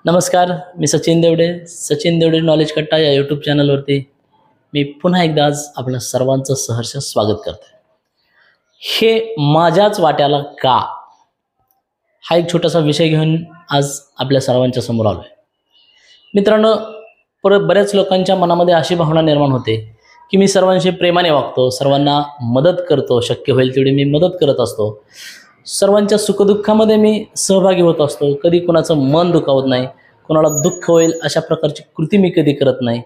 नमस्कार, मी सचिन देवडे. सचिन देवडे नॉलेज कट्टा या यूट्यूब चॅनलवरती मी पुन्हा एकदा आज आपल्या सर्वांचं सहर्ष स्वागत करतो. हे माझ्याच वाट्याला का, हा एक छोटासा विषय घेऊन आज आपल्या सर्वांच्या समोर आलो आहे. मित्रांनो, बऱ्याच लोकांच्या मनामध्ये अशी भावना निर्माण होते की मी सर्वांशी प्रेमाने वागतो, सर्वांना मदत करतो, शक्य होईल तेवढी मी मदत करत असतो, सर्वांच्या सुखदुःखामध्ये मी सहभागी होत असतो, कधी कोणाचं मन दुखावत नाही, कोणाला दुःख होईल अशा प्रकारची कृती मी कधी करत नाही.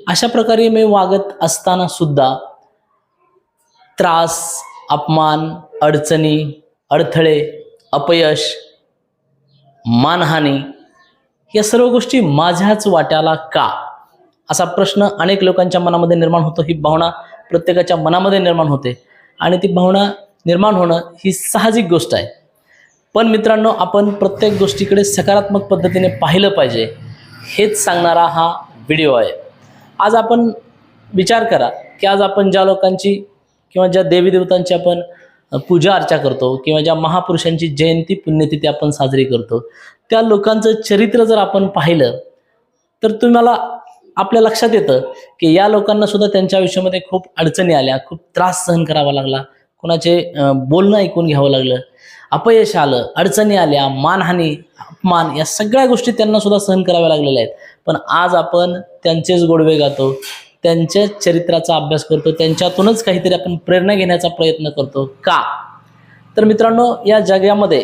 अशा प्रकारे मी वागत असताना सुद्धा त्रास, अपमान, अडचणी, अडथळे, अपयश, मानहानी या सर्व गोष्टी माझ्याच वाट्याला का, असा प्रश्न अनेक लोकांच्या मनामध्ये निर्माण होतो. ही भावना प्रत्येकाच्या मनामध्ये निर्माण होते आणि ती भावना निर्माण होणं ही साहजिक गोष्ट आहे. पण मित्रांनो, आपण प्रत्येक गोष्टीकडे सकारात्मक पद्धतीने पाहिलं पाहिजे, हेच सांगणारा हा व्हिडिओ आहे. आज आपण विचार करा की आज आपण ज्या लोकांची किंवा ज्या देवीदेवतांची आपण पूजा अर्चा करतो किंवा ज्या महापुरुषांची जयंती पुण्यतिथी आपण साजरी करतो, त्या लोकांचं चरित्र जर आपण पाहिलं तर तुम्हाला आपल्या लक्षात येतं की या लोकांना सुद्धा त्यांच्या आयुष्यामध्ये खूप अडचणी आल्या, खूप त्रास सहन करावा लागला, कोणाचे बोलणं ऐकून घ्यावं लागलं, अपयश आलं, अडचणी आल्या, मानहानी, अपमान या सगळ्या गोष्टी त्यांना सुद्धा सहन कराव्या लागलेल्या आहेत. पण आज आपण त्यांचेच गोडवे गातो, त्यांच्या चरित्राचा अभ्यास करतो, त्यांच्यातूनच काहीतरी आपण प्रेरणा घेण्याचा प्रयत्न करतो. का तर मित्रांनो, या जगामध्ये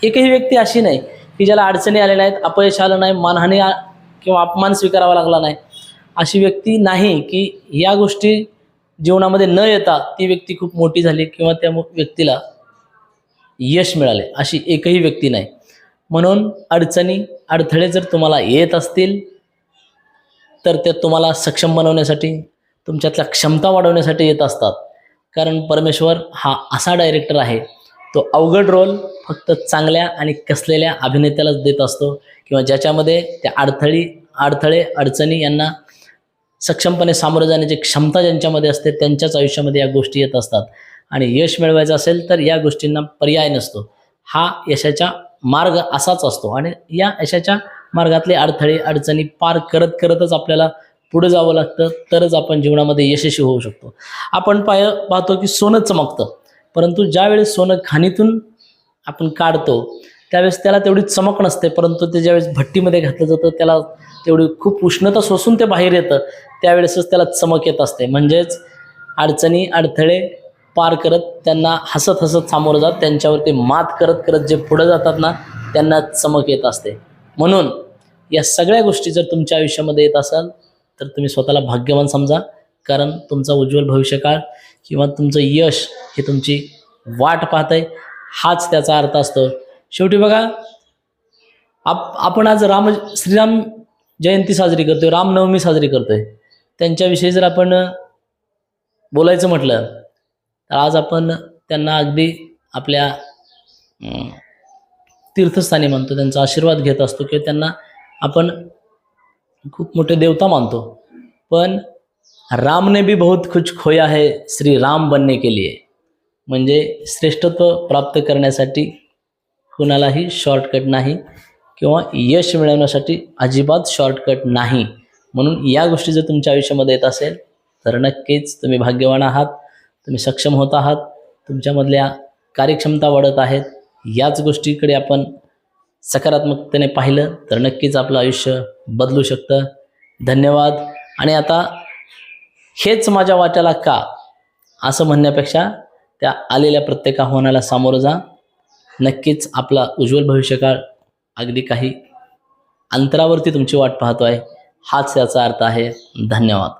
एकही व्यक्ती अशी नाही की ज्याला अडचणी आल्या नाहीत, अपयश आलं नाही, मानहानी किंवा अपमान स्वीकारावा लागला नाही. अशी व्यक्ती नाही की या गोष्टी जीवनामध्ये न येता ती व्यक्ती खूप मोठी झाली किंवा त्या व्यक्तीला यश मिळाले, अशी एकही व्यक्ती नाही. म्हणून अडचणी, अडथळे जर तुम्हाला येत असतील तर ते तुम्हाला सक्षम बनवण्यासाठी, तुमच्यातल्या क्षमता वाढवण्यासाठी येत असतात. कारण परमेश्वर हा असा डायरेक्टर आहे, तो अवघड रोल फक्त चांगल्या आणि कसलेल्या अभिनेत्यालाच देत असतो किंवा ज्याच्यामध्ये त्या अडथळे, अडचणी यांना सक्षमपणे सामोरं जाण्याची क्षमता ज्यांच्यामध्ये असते त्यांच्याच आयुष्यामध्ये या गोष्टी येत असतात. आणि यश मिळवायचं असेल तर या गोष्टींना पर्याय नसतो. हा यशाचा मार्ग असाच असतो आणि या यशाच्या मार्गातले अडथळे, अडचणी पार करतच आपल्याला पुढे जावं लागतं, तरच आपण जीवनामध्ये यशस्वी होऊ शकतो. आपण पाहतो की सोनं चमकतं, परंतु ज्यावेळेस सोनं खाणीतून आपण काढतो त्यावेळेस त्याला तेवढी चमक नसते, परंतु ते ज्यावेळेस भट्टीमध्ये घातलं जातं त्याला तेवढी खूप उष्णता शोषून ते बाहेर येतं, त्यावेळेसच त्याला चमक येत असते. म्हणजेच अडचणी, अडथळे पार करत, त्यांना हसत हसत सामोरं जात, त्यांच्यावरती मात करत करत जे पुढे जातात ना, त्यांना चमक येत असते. म्हणून या सगळ्या गोष्टी जर तुमच्या आयुष्यामध्ये येत असाल तर तुम्ही स्वतःला भाग्यवान समजा, कारण तुमचा उज्ज्वल भविष्यकाळ किंवा तुमचं यश हे तुमची वाट पाहत आहे, हाच त्याचा अर्थ असतो. शेवटी बघा, आपण आज श्रीराम जयंती साजरी करतोय, रामनवमी साजरी करतोय. त्यांच्याविषयी जर आपण बोलायचं म्हटलं तर आज आपण त्यांना अगदी आपल्या तीर्थस्थानी मानतो, त्यांचा आशीर्वाद घेत असतो किंवा त्यांना आपण खूप मोठे देवता मानतो. पण राम ने भी बहुत कुछ खोया है श्री राम बनने के लिए, म्हणजे श्रेष्ठत्व प्राप्त करण्यासाठी कुणालाही शॉर्टकट नाही किंवा यश मिळवण्यासाठी अजिबात शॉर्टकट नाही. म्हणून या गोष्टी जर तुमच्या आयुष्यामध्ये येत असेल तर नक्कीच तुम्ही भाग्यवान आहात, तुम्ही सक्षम होत आहात, तुमच्यामधल्या कार्यक्षमता वाढत आहेत. याच गोष्टीकडे आपण सकारात्मकतेने पाहिलं तर नक्कीच आपलं आयुष्य बदलू शकतं. धन्यवाद. आणि आता हेच माझ्या वाट्याला का, असं म्हणण्यापेक्षा त्या आलेल्या प्रत्येक आव्हानाला सामोरं जा. नक्कीच आपला उज्ज्वल भविष्यकाळ अगदी काही अंतरावरती तुमची वाट पाहतो आहे, हाच याचा अर्थ आहे. धन्यवाद.